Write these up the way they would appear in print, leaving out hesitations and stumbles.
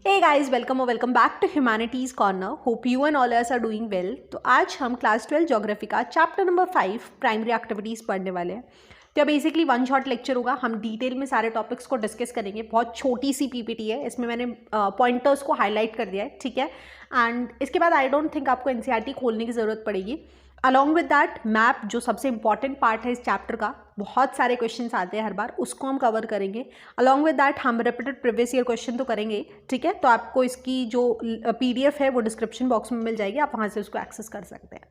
Hey guys, welcome back to Humanities Corner. Hope you and all us are doing well. तो आज हम class 12 geography का chapter number 5 primary activities पढ़ने वाले हैं. तो बेसिकली वन शॉट लेक्चर होगा. हम डिटेल में सारे टॉपिक्स को डिस्कस करेंगे. बहुत छोटी सी पीपीटी है, इसमें मैंने पॉइंटर्स को हाईलाइट कर दिया है, ठीक है. एंड इसके बाद आई डोंट थिंक आपको एनसीईआरटी खोलने की ज़रूरत पड़ेगी. अलॉन्ग विद दैट मैप जो सबसे इंपॉर्टेंट पार्ट है इस चैप्टर का, बहुत सारे क्वेश्चंस आते हैं हर बार, उसको हम कवर करेंगे. अलॉन्ग विद दैट हम रिपीटेड प्रीवियस ईयर क्वेश्चन तो करेंगे, ठीक है. तो आपको इसकी जो पीडीएफ है वो डिस्क्रिप्शन बॉक्स में मिल जाएगी, आप वहाँ से उसको एक्सेस कर सकते हैं.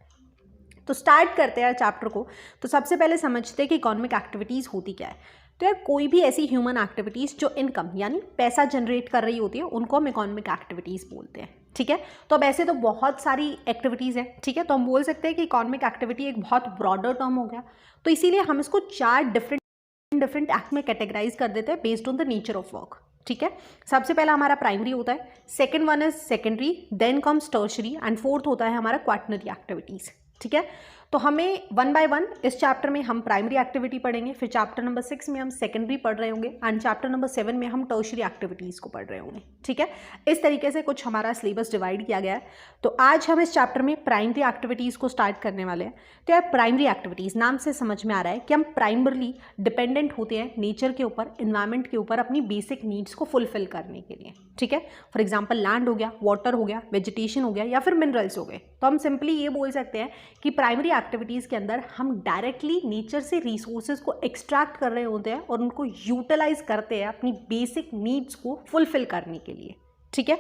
तो स्टार्ट करते हैं चैप्टर को. तो सबसे पहले समझते हैं कि इकोनॉमिक एक्टिविटीज़ होती क्या है. तो यार कोई भी ऐसी ह्यूमन एक्टिविटीज़ जो इनकम यानी पैसा जनरेट कर रही होती है उनको हम इकोनॉमिक एक्टिविटीज़ बोलते हैं, ठीक है. तो अब ऐसे तो बहुत सारी एक्टिविटीज़ हैं, ठीक है. तो हम बोल सकते हैं कि इकोनॉमिक एक्टिविटी एक बहुत ब्रॉडर टर्म हो गया. तो इसीलिए हम इसको 4 डिफरेंट एक्ट में कैटेगराइज कर देते हैं based on the nature of work, ठीक है. सबसे पहला हमारा प्राइमरी होता है, second one is secondary, then comes tertiary and fourth होता है हमारा क्वाटरनरी एक्टिविटीज़, ठीक है. तो हमें वन बाय वन इस चैप्टर में हम प्राइमरी एक्टिविटी पढ़ेंगे, फिर चैप्टर नंबर 6 में हम सेकेंडरी पढ़ रहे होंगे एंड चैप्टर नंबर 7 में हम टर्शरी एक्टिविटीज़ को पढ़ रहे होंगे, ठीक है. इस तरीके से कुछ हमारा सिलेबस डिवाइड किया गया है. तो आज हम इस चैप्टर में प्राइमरी एक्टिविटीज़ को स्टार्ट करने वाले हैं. तो यार प्राइमरी एक्टिविटीज़ नाम से समझ में आ रहा है कि हम प्राइमरली डिपेंडेंट होते हैं नेचर के ऊपर, इन्वायरमेंट के ऊपर अपनी बेसिक नीड्स को फुलफिल करने के लिए, ठीक है. फॉर एग्जाम्पल लैंड हो गया, वाटर हो गया, वेजिटेशन हो गया या फिर मिनरल्स हो गए. तो हम सिंपली ये बोल सकते हैं कि प्राइमरी एक्टिविटीज़ के अंदर हम डायरेक्टली नेचर से रिसोर्सेज को एक्सट्रैक्ट कर रहे होते हैं और उनको यूटिलाइज करते हैं अपनी बेसिक नीड्स को फुलफिल करने के लिए, ठीक है.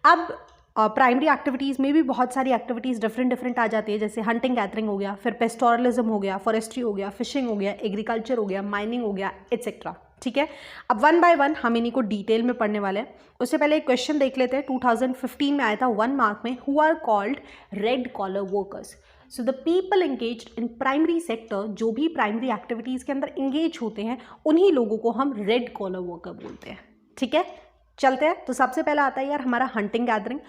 अब प्राइमरी एक्टिविटीज़ में भी बहुत सारी एक्टिविटीज़ डिफरेंट आ जाती है, जैसे हंटिंग गैदरिंग हो गया, फिर पेस्टोरलिज्म हो गया, फॉरेस्ट्री हो गया, फिशिंग हो गया, एग्रीकल्चर हो गया, माइनिंग हो गया, एट्सेट्रा, ठीक है. अब वन बाय वन हम इन्हीं को डिटेल में पढ़ने वाले हैं. उससे पहले एक क्वेश्चन देख लेते हैं. 2015 में आया था 1 मार्क में, who are called red collar workers. So the people engaged in primary sector, जो भी प्राइमरी एक्टिविटीज़ के अंदर एंगेज होते हैं उन्हीं लोगों को हम रेड कॉलर वर्कर बोलते हैं, ठीक है. चलते हैं. तो सबसे पहला आता है यार हमारा hunting gathering.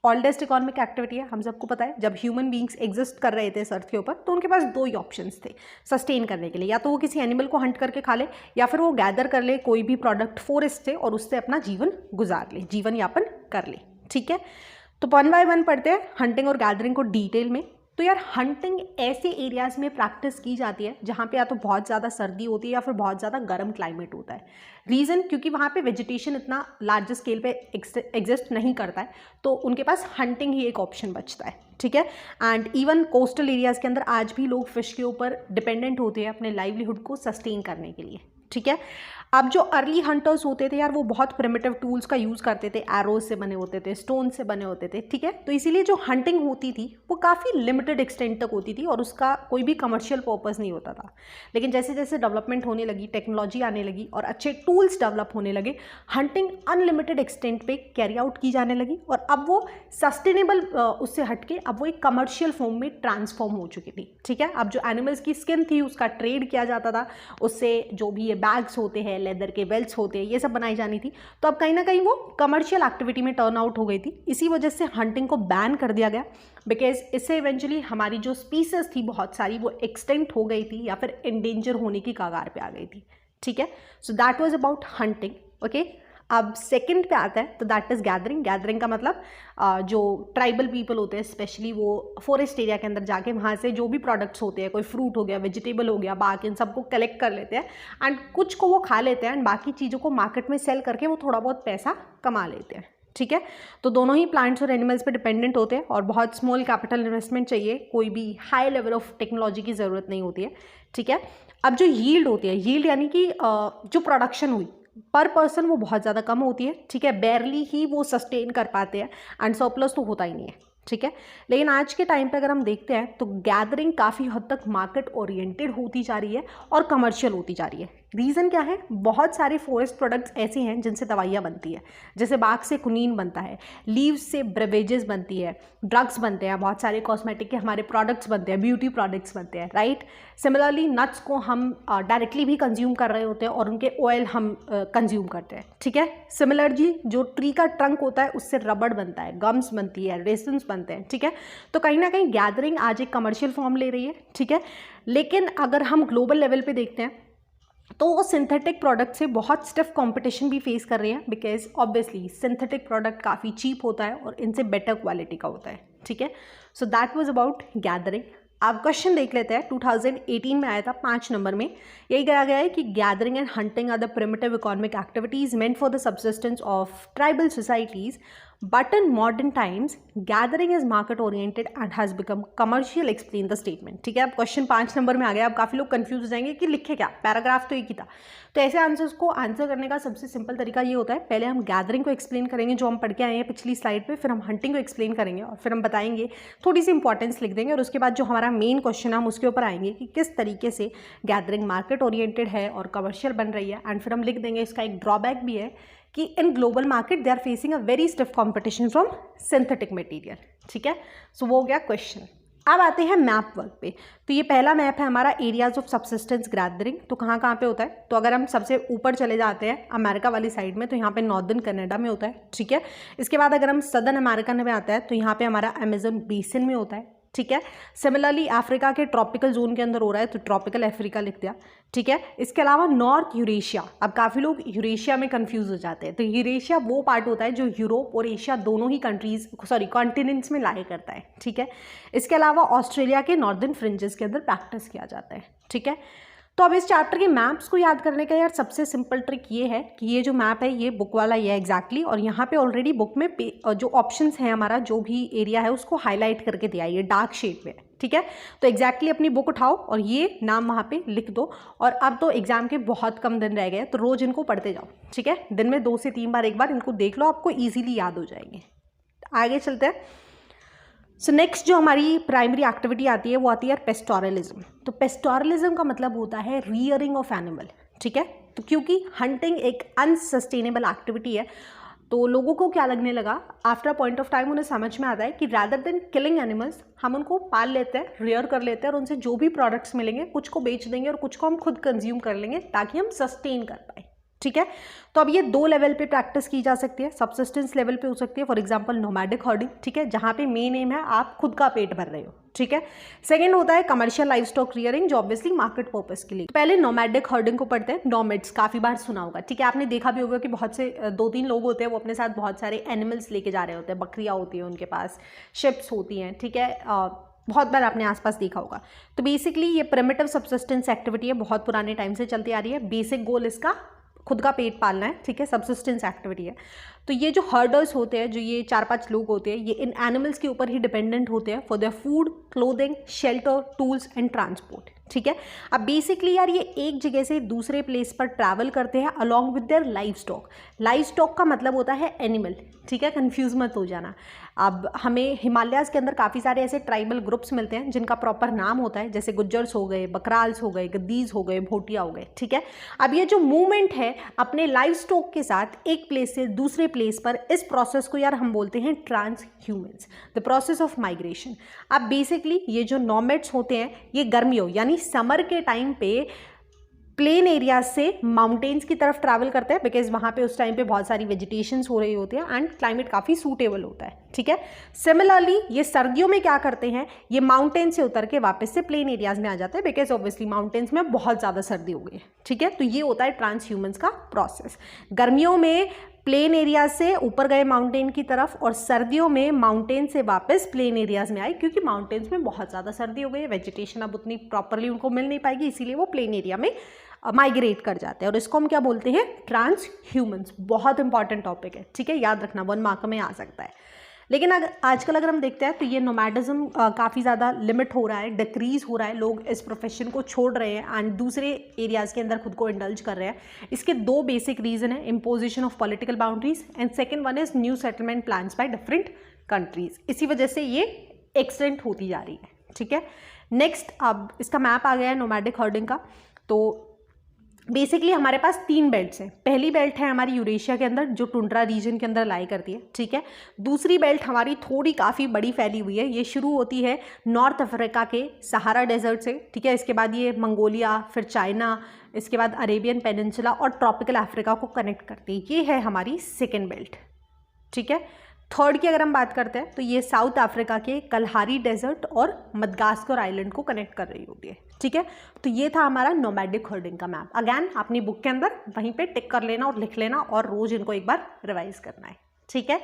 Oldest economic activity है, हम सबको पता है. जब ह्यूमन बींग्स एग्जिस्ट कर रहे थे इस अर्थ के ऊपर तो उनके पास 2 ही ऑप्शंस थे सस्टेन करने के लिए, या तो वो किसी एनिमल को हंट करके खा ले या फिर वो गैदर कर ले कोई भी प्रोडक्ट फॉरेस्ट से और उससे अपना जीवन गुजार ले, जीवन यापन कर ले, ठीक है. तो वन बाय वन पढ़ते हैं हंटिंग और गैदरिंग को डिटेल में. तो यार हंटिंग ऐसे एरियाज़ में प्रैक्टिस की जाती है जहाँ पे या तो बहुत ज़्यादा सर्दी होती है या फिर बहुत ज़्यादा गर्म क्लाइमेट होता है. रीज़न क्योंकि वहाँ पे वेजिटेशन इतना लार्ज स्केल पे एग्जिस्ट नहीं करता है, तो उनके पास हंटिंग ही एक ऑप्शन बचता है, ठीक है. एंड इवन कोस्टल एरियाज़ के अंदर आज भी लोग फिश के ऊपर डिपेंडेंट होते हैं अपने लाइवलीहुड को सस्टेन करने के लिए, ठीक है. अब जो अर्ली हंटर्स होते थे यार वो बहुत प्रिमिटिव टूल्स का यूज़ करते थे, एरोज से बने होते थे, स्टोन से बने होते थे, ठीक है. तो इसीलिए जो हंटिंग होती थी वो काफ़ी लिमिटेड एक्सटेंट तक होती थी और उसका कोई भी कमर्शियल पर्पस नहीं होता था. लेकिन जैसे जैसे डेवलपमेंट होने लगी, टेक्नोलॉजी आने लगी और अच्छे टूल्स डेवलप होने लगे, हंटिंग अनलिमिटेड एक्सटेंट पे कैरी आउट की जाने लगी और अब वो सस्टेनेबल उससे हटके अब वो एक कमर्शियल फॉर्म में ट्रांसफॉर्म हो चुकी थी, ठीक है. अब जो एनिमल्स की स्किन थी उसका ट्रेड किया जाता था, उससे जो भी ये बैग्स होते हैं, लेदर के बेल्ट्स होते हैं, ये सब बनाई जानी थी. तो अब कहीं ना कहीं वो कमर्शियल एक्टिविटी में टर्न आउट हो गई थी. इसी वजह से हंटिंग को बैन कर दिया गया, बिकॉज इससे इवेंचुअली हमारी जो स्पीसीज थी बहुत सारी वो एक्सटेंट हो गई थी या फिर एंडेंजर होने की कगार पे आ गई थी, ठीक है. So that was about hunting, okay. अब सेकंड पे आता है तो दैट इज़ गैदरिंग. गैदरिंग का मतलब जो ट्राइबल पीपल होते हैं स्पेशली वो फॉरेस्ट एरिया के अंदर जाके वहाँ से जो भी प्रोडक्ट्स होते हैं, कोई फ्रूट हो गया, वेजिटेबल हो गया, बाकी इन सबको कलेक्ट कर लेते हैं एंड कुछ को वो खा लेते हैं एंड बाकी चीज़ों को मार्केट में सेल करके वो थोड़ा बहुत पैसा कमा लेते हैं, ठीक है. तो दोनों ही प्लांट्स और एनिमल्स पे डिपेंडेंट होते हैं और बहुत स्मॉल कैपिटल इन्वेस्टमेंट चाहिए, कोई भी हाई लेवल ऑफ टेक्नोलॉजी की ज़रूरत नहीं होती है, ठीक है. अब जो यील्ड होती है, यील्ड यानी कि जो प्रोडक्शन हुई पर पर्सन वो बहुत ज़्यादा कम होती है, ठीक है. बैरली ही वो सस्टेन कर पाते हैं एंड सरप्लस तो होता ही नहीं है, ठीक है. लेकिन आज के टाइम पे अगर हम देखते हैं तो गैदरिंग काफ़ी हद तक मार्केट ओरिएंटेड होती जा रही है और कमर्शियल होती जा रही है. रीज़न क्या है, बहुत सारे फॉरेस्ट प्रोडक्ट्स ऐसे हैं जिनसे दवाइयाँ बनती है, जैसे बाग से कुनीन बनता है, लीव्स से ब्रेवेजेस बनती है, ड्रग्स बनते हैं, बहुत सारे कॉस्मेटिक के हमारे प्रोडक्ट्स बनते हैं, ब्यूटी प्रोडक्ट्स बनते हैं, राइट. सिमिलरली नट्स को हम डायरेक्टली भी कंज्यूम कर रहे होते हैं और उनके ऑयल हम कंज्यूम करते हैं, ठीक है. सिमिलर जी जो ट्री का ट्रंक होता है उससे रबड़ बनता है, गम्स बनती है, रेसिन्स बनते हैं, ठीक है. तो कहीं ना कहीं गैदरिंग आज एक कमर्शियल फॉर्म ले रही है, ठीक है. लेकिन अगर हम ग्लोबल लेवल पे देखते हैं तो वो सिंथेटिक प्रोडक्ट से बहुत स्टिफ कंपटीशन भी फेस कर रहे हैं, बिकॉज ऑब्वियसली सिंथेटिक प्रोडक्ट काफ़ी चीप होता है और इनसे बेटर क्वालिटी का होता है, ठीक है। So that was about gathering. आप क्वेश्चन देख लेते हैं, 2018 में आया था 5 नंबर में। यही कहा गया है कि gathering and hunting are the primitive economic activities meant for the subsistence of tribal societies, but in modern times gathering is market oriented and has become commercial, explain the statement. ठीक है, अब question 5 number में आ गया। अब काफ़ी लोग confuse हो जाएंगे कि लिखे क्या, पैराग्राफ तो एक ही था। तो ऐसे आंसर्स को आंसर करने का सबसे सिंपल तरीका ये होता है, पहले हम गैदरिंग को एक्सप्लेन करेंगे जो हम पढ़ के आए हैं पिछली स्लाइड पे, फिर हम हंटिंग को एक्सप्लेन करेंगे और फिर हम बताएंगे, थोड़ी सी इंपॉर्टेंस लिख देंगे और उसके बाद जो हमारा मेन क्वेश्चन है हम उसके ऊपर आएंगे कि किस तरीके से गैदरिंग मार्केट ओरिएंटेड है और कमर्शियल बन रही है। एंड फिर हम लिख देंगे इसका एक ड्रॉबैक भी है कि in global market they are facing a very stiff competition from synthetic material. ठीक है, सो वो हो गया क्वेश्चन। अब आते हैं मैप वर्क पे। तो ये पहला मैप है हमारा एरियाज ऑफ सबसिस्टेंस गैदरिंग। तो कहाँ कहाँ पे होता है, तो अगर हम सबसे ऊपर चले जाते हैं अमेरिका वाली साइड में, तो यहाँ पे नॉर्दर्न कनाडा में होता है। ठीक है, इसके बाद अगर हम सदर्न अमेरिका में आता है तो यहाँ पे हमारा अमेजन बेसिन में होता है। ठीक है, सिमिलरली अफ्रीका के ट्रॉपिकल जोन के अंदर हो रहा है तो ट्रॉपिकल अफ्रीका लिख दिया। ठीक है, इसके अलावा नॉर्थ यूरेशिया, अब काफ़ी लोग यूरेशिया में कंफ्यूज हो जाते हैं। तो यूरेशिया वो पार्ट होता है जो यूरोप और एशिया दोनों ही कॉन्टिनेंट्स में लाया करता है। ठीक है, इसके अलावा ऑस्ट्रेलिया के नॉर्दर्न फ्रिंजेस के अंदर प्रैक्टिस किया जाता है। ठीक है, तो अब इस चैप्टर के मैप्स को याद करने का यार सबसे सिंपल ट्रिक ये है कि ये जो मैप है ये बुक वाला ये है एग्जैक्टली, और यहाँ पे ऑलरेडी बुक में जो ऑप्शंस हैं हमारा जो भी एरिया है उसको हाईलाइट करके दिया है, ये डार्क शेड में। ठीक है, तो एग्जैक्टली अपनी बुक उठाओ और ये नाम वहाँ पे लिख दो। और अब तो एग्जाम के बहुत कम दिन रह गए तो रोज़ इनको पढ़ते जाओ। ठीक है, दिन में 2 से 3 बार एक बार इनको देख लो, आपको ईजिली याद हो जाएंगे। आगे चलते हैं। सो नेक्स्ट जो हमारी प्राइमरी एक्टिविटी आती है वो आती है पेस्टोरलिज्म। तो पेस्टोरलिज्म का मतलब होता है रियरिंग ऑफ एनिमल। ठीक है, तो क्योंकि हंटिंग एक अनसस्टेनेबल एक्टिविटी है तो लोगों को क्या लगने लगा, after a point of time उन्हें समझ में आता है कि रैदर देन किलिंग एनिमल्स हम उनको पाल लेते हैं, रियर कर लेते हैं और उनसे जो भी प्रोडक्ट्स मिलेंगे कुछ को बेच देंगे और कुछ को हम खुद कंज्यूम कर लेंगे ताकि हम सस्टेन कर पाए। ठीक है, तो अब ये 2 लेवल पे प्रैक्टिस की जा सकती है। सबसिस्टेंस लेवल पे हो सकती है, फॉर एग्जांपल नोमैडिक हर्डिंग। ठीक है, जहाँ पे मेन एम है आप खुद का पेट भर रहे हो। ठीक है, सेकंड होता है कमर्शियल लाइव स्टॉक रियरिंग जो ऑब्वियसली मार्केट पर्पस के लिए। तो पहले नोमैडिक हर्डिंग को पढ़ते हैं। नोमैड्स काफ़ी बार सुना होगा। ठीक है, आपने देखा भी होगा कि बहुत से 2-3 लोग होते हैं वो अपने साथ बहुत सारे एनिमल्स लेके जा रहे होते हैं। बकरियाँ होती हैं उनके पास, शिप्स होती हैं। ठीक है, बहुत बार आपने आसपास देखा होगा। तो बेसिकली ये प्रिमिटिव सबसिस्टेंस एक्टिविटी है, बहुत पुराने टाइम से चलती आ रही है। बेसिक गोल इसका खुद का पेट पालना है। ठीक है, सबसिस्टेंस एक्टिविटी है। तो ये जो हर्डर्स होते हैं, जो ये 4-5 लोग होते हैं, ये इन एनिमल्स के ऊपर ही डिपेंडेंट होते हैं for their food, clothing, shelter, tools and transport. ठीक है, अब बेसिकली यार ये एक जगह से दूसरे प्लेस पर ट्रैवल करते हैं along with their live stock. Live stock का मतलब होता है एनिमल। ठीक है, कंफ्यूज मत हो जाना। अब हमें हिमालयाज़ के अंदर काफ़ी सारे ऐसे ट्राइबल ग्रुप्स मिलते हैं जिनका प्रॉपर नाम होता है, जैसे गुज्जर्स हो गए, बकराल्स हो गए, गद्दीज हो गए, भोटिया हो गए। ठीक है, अब ये जो मूवमेंट है अपने लाइव स्टॉक के साथ एक प्लेस से दूसरे प्लेस पर, इस प्रोसेस को यार हम बोलते हैं trans humans, the process of migration. अब बेसिकली ये जो नोमैड्स होते हैं ये गर्मियों यानी समर के टाइम पे प्लेन एरियाज से माउंटेन्स की तरफ ट्रैवल करते हैं, बिकॉज वहाँ पे उस टाइम पे बहुत सारी वेजिटेशंस हो रही होती है एंड क्लाइमेट काफ़ी सूटेबल होता है। ठीक है, सिमिलरली ये सर्दियों में क्या करते हैं, ये माउंटेन से उतर के वापस से प्लेन एरियाज में आ जाते हैं, बिकॉज ऑब्वियसली माउंटेन्स में बहुत ज़्यादा सर्दी हो गई है। ठीक है, तो ये होता है ट्रांस ह्यूमन्स का प्रोसेस। गर्मियों में प्लेन एरियाज से ऊपर गए माउंटेन की तरफ और सर्दियों में माउंटेन से वापस प्लेन एरियाज में आए, क्योंकि माउंटेन्स में बहुत ज़्यादा सर्दी हो गई है, वेजिटेशन अब उतनी प्रॉपरली उनको मिल नहीं पाएगी, इसीलिए वो प्लेन एरिया में माइग्रेट कर जाते हैं और इसको हम क्या बोलते हैं, ट्रांस ह्यूमन्स। बहुत इंपॉर्टेंट टॉपिक है। ठीक है, याद रखना, 1 मार्क में आ सकता है। लेकिन आजकल अगर हम देखते हैं तो ये नोमैडिज्म काफ़ी ज़्यादा लिमिट हो रहा है, डिक्रीज़ हो रहा है, लोग इस प्रोफेशन को छोड़ रहे हैं एंड दूसरे एरियाज़ के अंदर खुद को इंडल्ज कर रहे हैं। इसके 2 बेसिक रीज़न है, imposition of political boundaries and second one is new settlement plans by different countries. इसी वजह से ये एक्सटेंट होती जा रही है। ठीक है, नेक्स्ट अब इसका मैप आ गया है नोमैडिक हर्डिंग का। तो बेसिकली हमारे पास 3 बेल्ट्स हैं। पहली बेल्ट है हमारी यूरेशिया के अंदर जो टुंड्रा रीजन के अंदर लाई करती है। ठीक है, दूसरी बेल्ट हमारी थोड़ी काफ़ी बड़ी फैली हुई है, ये शुरू होती है नॉर्थ अफ्रीका के सहारा डेजर्ट से। ठीक है, इसके बाद ये मंगोलिया, फिर चाइना, इसके बाद अरेबियन पेनिनसुला और ट्रॉपिकल अफ्रीका को कनेक्ट करती है। ये है हमारी सेकेंड बेल्ट। ठीक है, थर्ड की अगर हम बात करते हैं तो ये साउथ अफ्रीका के कलहारी डेजर्ट और मडगास्कर आइलैंड को कनेक्ट कर रही होती है, ठीक है। तो ये था हमारा नोमैडिक हर्डिंग का मैप। अगेन अपनी बुक के अंदर वहीं पे टिक कर लेना और लिख लेना और रोज इनको एक बार रिवाइज करना है, ठीक है।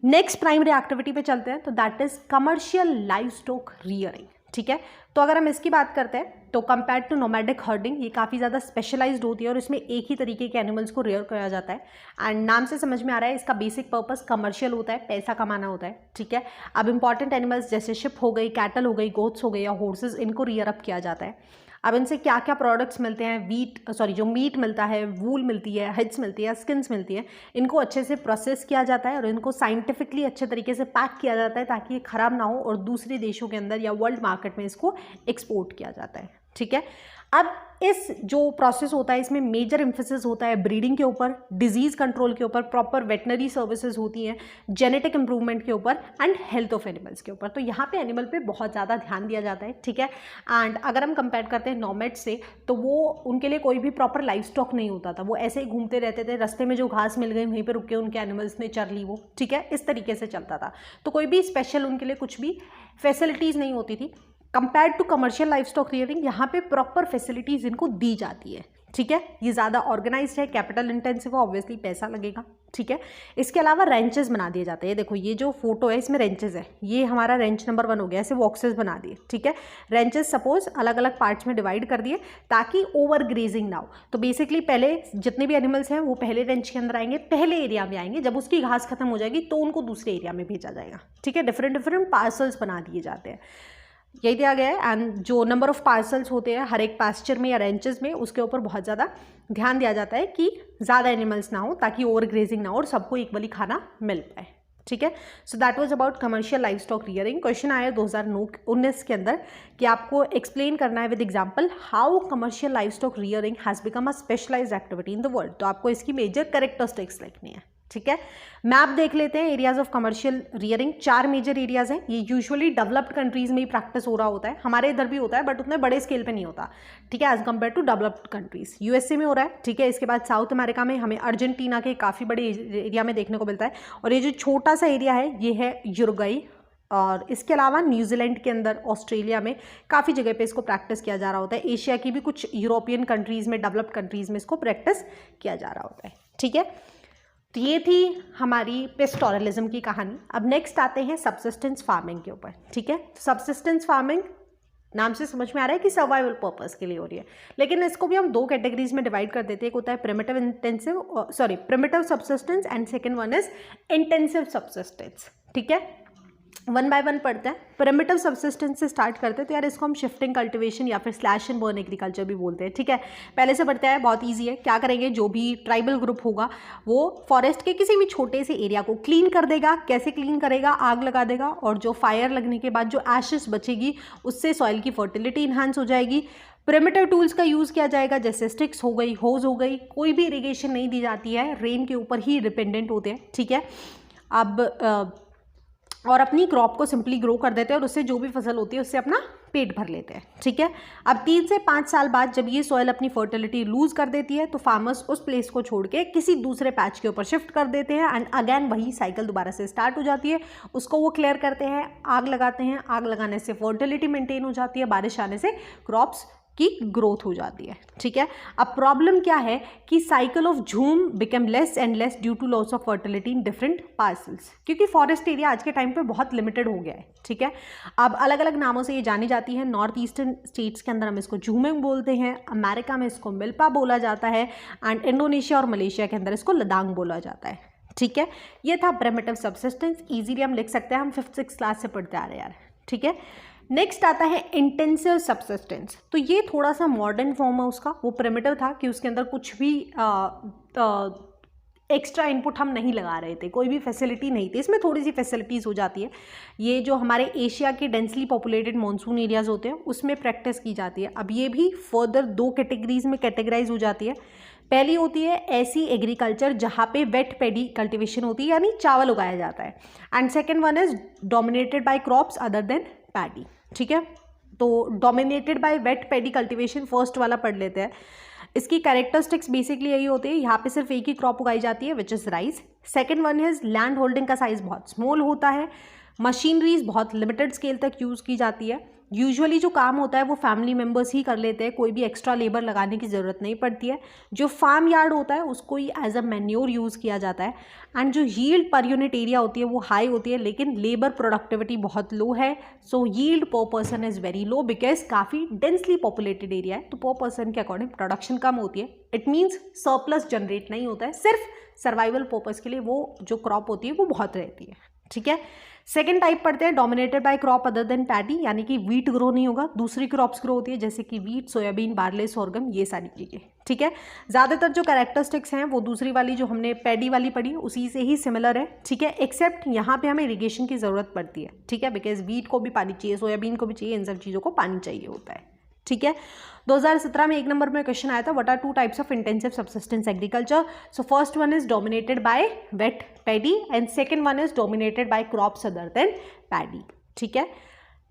नेक्स्ट प्राइमरी एक्टिविटी पे चलते हैं, तो that is commercial livestock rearing, ठीक है। तो अगर हम इसकी बात करते हैं तो कंपेयर टू नोमैडिक हर्डिंग ये काफ़ी ज़्यादा स्पेशलाइज्ड होती है और इसमें एक ही तरीके के एनिमल्स को रेयर किया जाता है। एंड नाम से समझ में आ रहा है इसका बेसिक पर्पस कमर्शियल होता है, पैसा कमाना होता है, ठीक है। अब इंपॉर्टेंट एनिमल्स जैसे शिप हो गई, कैटल हो गई, गोट्स हो गई या हॉर्सेस, इनको रियर अप किया जाता है। अब इनसे क्या क्या प्रोडक्ट्स मिलते हैं, जो मीट मिलता है, वूल मिलती है, हिड्स मिलती है, स्किन्स मिलती है, इनको अच्छे से प्रोसेस किया जाता है और इनको साइंटिफिकली अच्छे तरीके से पैक किया जाता है ताकि ये ख़राब ना हो और दूसरे देशों के अंदर या वर्ल्ड मार्केट में इसको एक्सपोर्ट किया जाता है, ठीक है। अब इस जो प्रोसेस होता है इसमें मेजर एम्फेसिस होता है ब्रीडिंग के ऊपर, डिजीज़ कंट्रोल के ऊपर, प्रॉपर वेटनरी सर्विसेज होती हैं, जेनेटिक इंप्रूवमेंट के ऊपर एंड हेल्थ ऑफ एनिमल्स के ऊपर। तो यहाँ पे एनिमल पे बहुत ज़्यादा ध्यान दिया जाता है, ठीक है। एंड अगर हम कंपेयर करते हैं नॉमैड्स से तो वो उनके लिए कोई भी प्रॉपर लाइफ स्टॉक नहीं होता था, वो ऐसे ही घूमते रहते थे, रास्ते में जो घास मिल गई वहीं पर रुक के उनके एनिमल्स ने चर ली वो, ठीक है, इस तरीके से चलता था। तो कोई भी स्पेशल उनके लिए कुछ भी फैसिलिटीज़ नहीं होती थी। Compare to commercial livestock rearing यहाँ पे प्रॉपर फैसिलिटीज़ इनको दी जाती है, ठीक है। ये ज़्यादा ऑर्गेनाइज्ड है, कैपिटल इंटेंसिव है, ऑब्वियसली पैसा लगेगा, ठीक है। इसके अलावा रेंचेस बना दिए जाते हैं। देखो ये जो फोटो है इसमें रेंचेस है, ये हमारा रेंच नंबर 1 हो गया, ऐसे बॉक्सेस बना दिए, ठीक है। रेंचेस सपोज अलग अलग पार्ट्स में डिवाइड कर दिए ताकि ओवर ग्रेजिंग ना हो। तो बेसिकली पहले जितने भी एनिमल्स हैं वो पहले रेंच के अंदर आएंगे, पहले एरिया में आएंगे, जब उसकी घास खत्म हो जाएगी तो उनको दूसरे एरिया में भेजा जाएगा, ठीक है। डिफरेंट पार्सल्स बना दिए जाते हैं, यही दिया गया है। एंड जो नंबर ऑफ पार्सल्स होते हैं हर एक पास्चर में या रेंचेस में, उसके ऊपर बहुत ज़्यादा ध्यान दिया जाता है कि ज़्यादा एनिमल्स ना हो ताकि ओवर ग्रेजिंग ना हो और सबको इक्वली खाना मिल पाए, ठीक है। So that was about commercial livestock rearing. Question आया 2019 के अंदर कि आपको एक्सप्लेन करना है with example how commercial livestock rearing has become a specialised activity in the world. तो आपको इसकी मेजर कैरेक्टरिस्टिक्स लिखनी है, ठीक है। मैप देख लेते हैं areas of commercial rearing. 4 major areas हैं। ये यूजुअली डेवलप्ड कंट्रीज में ही प्रैक्टिस हो रहा होता है, हमारे इधर भी होता है बट उतने बड़े स्केल पे नहीं होता, ठीक है, as compare to developed countries. USA में हो रहा है, ठीक है। इसके बाद साउथ अमेरिका में हमें अर्जेंटीना के काफ़ी बड़े एरिया में देखने को मिलता है। और ये जो छोटा सा एरिया है ये है यूरुग्वे। और इसके अलावा न्यूजीलैंड के अंदर, ऑस्ट्रेलिया में काफ़ी जगह पे इसको प्रैक्टिस किया जा रहा होता है। एशिया की भी कुछ यूरोपियन कंट्रीज़ में, डेवलप्ड कंट्रीज़ में इसको प्रैक्टिस किया जा रहा होता है, ठीक है। तो ये थी हमारी पेस्टोरलिज्म की कहानी। अब नेक्स्ट आते हैं सबसिस्टेंस फार्मिंग के ऊपर, ठीक है। सबसिस्टेंस फार्मिंग नाम से समझ में आ रहा है कि सर्वाइवल पर्पस के लिए हो रही है, लेकिन इसको भी हम 2 कैटेगरीज में डिवाइड कर देते हैं। एक होता है primitive subsistence and second one is intensive subsistence, ठीक है। 1 बाय 1 पढ़ते हैं। प्रिमिटिव सबसिस्टेंस से स्टार्ट करते हैं, तो यार इसको हम शिफ्टिंग कल्टीवेशन या फिर स्लैश एंड बर्न एग्रीकल्चर भी बोलते हैं, ठीक है। पहले से पढ़ते हैं, बहुत इजी है। क्या करेंगे, जो भी ट्राइबल ग्रुप होगा वो फॉरेस्ट के किसी भी छोटे से एरिया को क्लीन कर देगा। कैसे क्लीन करेगा, आग लगा देगा और जो फायर लगने के बाद जो एशेस बचेगी उससे सॉइल की फर्टिलिटी इन्हांस हो जाएगी। प्रिमिटिव टूल्स का यूज़ किया जाएगा, जैसे स्टिक्स हो गई, होज हो गई। कोई भी इरीगेशन नहीं दी जाती है, रेन के ऊपर ही डिपेंडेंट होते हैं, ठीक है। अब और अपनी क्रॉप को सिंपली ग्रो कर देते हैं और उससे जो भी फसल होती है उससे अपना पेट भर लेते हैं, ठीक है। अब 3 से 5 साल बाद जब ये सॉइल अपनी फर्टिलिटी लूज कर देती है तो फार्मर्स उस प्लेस को छोड़ के किसी दूसरे पैच के ऊपर शिफ्ट कर देते हैं एंड अगेन वही साइकिल दोबारा से स्टार्ट हो जाती है। उसको वो क्लियर करते हैं, आग लगाते हैं। आग लगाने से फर्टिलिटी मेंटेन हो जाती है, बारिश आने से क्रॉप्स की ग्रोथ हो जाती है, ठीक है। अब प्रॉब्लम क्या है कि cycle of jhum become less and less due to loss of fertility in different parcels, क्योंकि फॉरेस्ट एरिया आज के टाइम पे बहुत लिमिटेड हो गया है, ठीक है। अब अलग अलग नामों से ये जानी जाती है। नॉर्थ ईस्टर्न स्टेट्स के अंदर हम इसको झूमिंग बोलते हैं, अमेरिका में इसको मिल्पा बोला जाता है एंड इंडोनेशिया और मलेशिया के अंदर इसको लदांग बोला जाता है, ठीक है। ये था प्रिमिटिव सबसिस्टेंस। ईजीली हम लिख सकते हैं, हम 5th-6th क्लास से पढ़ते आ रहे हैं यार, ठीक है। नेक्स्ट आता है इंटेंसिव सबसिस्टेंस। तो ये थोड़ा सा मॉडर्न फॉर्म है उसका। वो प्रिमिटिव था कि उसके अंदर कुछ भी एक्स्ट्रा इनपुट हम नहीं लगा रहे थे, कोई भी फैसिलिटी नहीं थी। इसमें थोड़ी सी फैसिलिटीज़ हो जाती है। ये जो हमारे एशिया के डेंसली पॉपुलेटेड मॉनसून एरियाज़ होते हैं उसमें प्रैक्टिस की जाती है। अब ये भी फर्दर 2 कैटेगरीज में कैटेगराइज हो जाती है। पहली होती है ऐसी एग्रीकल्चर जहाँ पे वेट पैडी कल्टिवेशन होती है, यानी चावल उगाया जाता है। And second one is dominated by crops other than paddy, ठीक है। तो dominated by wet paddy cultivation first वाला पढ़ लेते हैं। इसकी कैरेक्टरिस्टिक्स बेसिकली यही होती है, यहाँ पे सिर्फ एक ही क्रॉप उगाई जाती है which is rice. Second one is land holding का साइज़ बहुत स्मॉल होता है, मशीनरीज बहुत लिमिटेड स्केल तक यूज़ की जाती है, यूजुअली जो काम होता है वो फैमिली मेम्बर्स ही कर लेते हैं, कोई भी एक्स्ट्रा लेबर लगाने की ज़रूरत नहीं पड़ती है, जो फार्म यार्ड होता है उसको ही एज अ मैन्योर यूज़ किया जाता है, एंड जो यील्ड पर यूनिट एरिया होती है वो हाई होती है लेकिन लेबर प्रोडक्टिविटी बहुत लो है, सो yield per person is very low because काफ़ी डेंसली पॉपुलेटेड एरिया है, तो पर पर्सन के अकॉर्डिंग प्रोडक्शन कम होती है। इट मीन्स सरप्लस जनरेट नहीं होता है, सिर्फ सर्वाइवल पर्पज़ के लिए वो जो क्रॉप होती है वो बहुत रहती है, ठीक है। सेकेंड टाइप पढ़ते हैं dominated by crop other than paddy, यानी कि वीट ग्रो नहीं होगा, दूसरी क्रॉप्स ग्रो होती है जैसे कि वीट, सोयाबीन, बार्ले, सोरगम, ये सारी चीज़ें, ठीक है। ज़्यादातर जो कैरेक्टरिस्टिक्स हैं वो दूसरी वाली जो हमने पैडी वाली पढ़ी उसी से ही सिमिलर है, ठीक है, एक्सेप्ट यहाँ पे हमें इरिगेशन की ज़रूरत पड़ती है, ठीक है, बिकॉज वीट को भी पानी चाहिए, सोयाबीन को भी चाहिए, इन सब चीज़ों को पानी चाहिए होता है, ठीक है। 2017 में एक नंबर में क्वेश्चन आया था, what are two types of intensive subsistence agriculture. So first one is dominated by wet paddy and second one is dominated by crops other than paddy, ठीक है।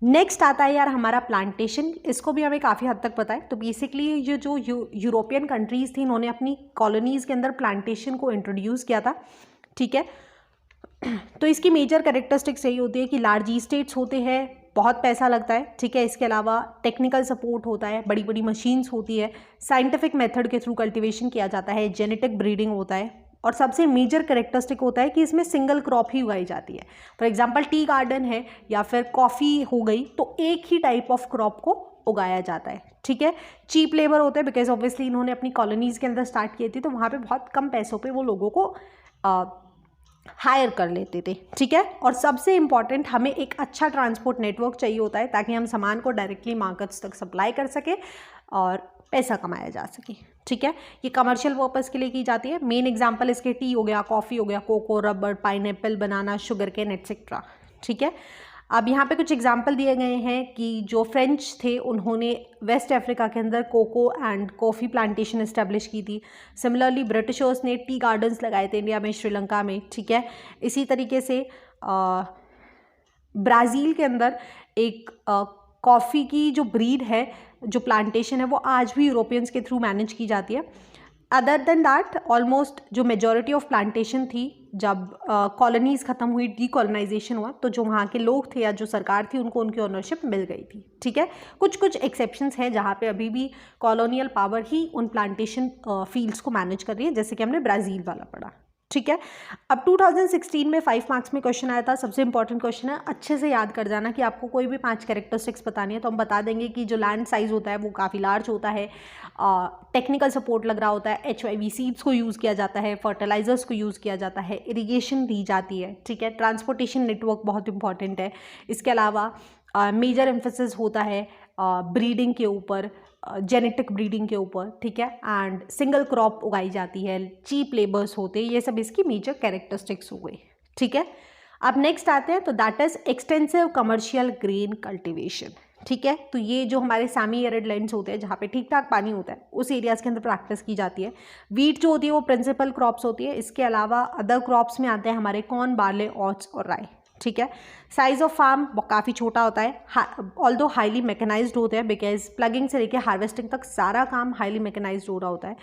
नेक्स्ट आता है यार हमारा प्लांटेशन, इसको भी हमें काफ़ी हद तक पता है। तो बेसिकली ये जो यूरोपियन कंट्रीज़ थी इन्होंने अपनी कॉलोनीज़ के अंदर प्लांटेशन को इंट्रोड्यूस किया था, ठीक है। तो इसकी मेजर कैरेक्टरिस्टिक्स यही होती है कि लार्ज स्टेट्स होते हैं, बहुत पैसा लगता है, ठीक है, इसके अलावा टेक्निकल सपोर्ट होता है, बड़ी बड़ी मशीन्स होती है, साइंटिफिक मेथड के थ्रू कल्टीवेशन किया जाता है, जेनेटिक ब्रीडिंग होता है, और सबसे मेजर कैरेक्टरिस्टिक होता है कि इसमें सिंगल क्रॉप ही उगाई जाती है। फॉर एग्जांपल टी गार्डन है या फिर कॉफ़ी हो गई तो एक ही टाइप ऑफ क्रॉप को उगाया जाता है, ठीक है। चीप लेबर होता है बिकॉज ऑब्वियसली इन्होंने अपनी कॉलोनीज़ के अंदर स्टार्ट की थी, तो वहाँ पर बहुत कम पैसों पर वो लोगों को हायर कर लेते थे, ठीक है। और सबसे इम्पॉर्टेंट हमें एक अच्छा ट्रांसपोर्ट नेटवर्क चाहिए होता है ताकि हम सामान को डायरेक्टली मार्केट्स तक सप्लाई कर सके और पैसा कमाया जा सके, ठीक है। ये कमर्शियल पर्पज़ के लिए की जाती है। मेन एग्जांपल इसके टी हो गया, कॉफ़ी हो गया, कोको, रबर, पाइनएप्पल, बनाना, शुगर केन एटसेट्रा, ठीक है। अब यहाँ पे कुछ एग्जाम्पल दिए गए हैं कि जो फ्रेंच थे उन्होंने वेस्ट अफ्रीका के अंदर cocoa and coffee plantation establish की थी। सिमिलरली ब्रिटिशर्स ने टी गार्डन्स लगाए थे इंडिया में, श्रीलंका में, ठीक है। इसी तरीके से ब्राज़ील के अंदर एक कॉफ़ी की जो ब्रीड है, जो प्लांटेशन है, वो आज भी यूरोपियंस के थ्रू मैनेज की जाती है। अदर देन दैट ऑलमोस्ट जो मेजॉरिटी ऑफ प्लांटेशन थी जब कॉलोनीज़ ख़त्म हुई, डीकॉलोनाइजेशन हुआ, तो जो वहाँ के लोग थे या जो सरकार थी उनको उनकी ओनरशिप मिल गई थी, ठीक है। कुछ कुछ एक्सेप्शंस हैं जहाँ पे अभी भी कॉलोनियल पावर ही उन प्लांटेशन फील्ड्स को मैनेज कर रही है, जैसे कि हमने ब्राज़ील वाला पढ़ा, ठीक है। अब 2016 में 5 मार्क्स में क्वेश्चन आया था, सबसे इंपॉर्टेंट क्वेश्चन है, अच्छे से याद कर जाना कि आपको कोई भी 5 कैरेक्टरिस्टिक्स बतानी है तो हम बता देंगे कि जो लैंड साइज़ होता है वो काफ़ी लार्ज होता है, टेक्निकल सपोर्ट लग रहा होता है, HYV सीड्स को यूज़ किया जाता है, फर्टिलाइजर्स को यूज़ किया जाता है, इरीगेशन दी जाती है, ठीक है, ट्रांसपोर्टेशन नेटवर्क बहुत इंपॉर्टेंट है। इसके अलावा मेजर एम्फेसिस होता है ब्रीडिंग के ऊपर, जेनेटिक ब्रीडिंग के ऊपर, ठीक है, एंड सिंगल क्रॉप उगाई जाती है, चीप लेबर्स होते हैं, ये सब इसकी मेजर कैरेक्टरिस्टिक्स हो गई, ठीक है। अब नेक्स्ट आते हैं तो that is extensive commercial grain cultivation, ठीक है। तो ये जो हमारे सेमी एरिड लैंड्स होते हैं जहाँ पे ठीक ठाक पानी होता है उस एरियाज़ के अंदर प्रैक्टिस की जाती है। वीट जो होती है वो प्रिंसिपल क्रॉप्स होती है, इसके अलावा अदर क्रॉप्स में आते हैं हमारे कॉर्न, बार्ले, ओट्स और राई, ठीक है। साइज ऑफ फार्म काफ़ी छोटा होता है, ऑल्दो हाईली मैकेनाइज्ड होते हैं बिकॉज प्लगिंग से लेकर हार्वेस्टिंग तक सारा काम हाईली मैकेनाइज्ड हो रहा होता है।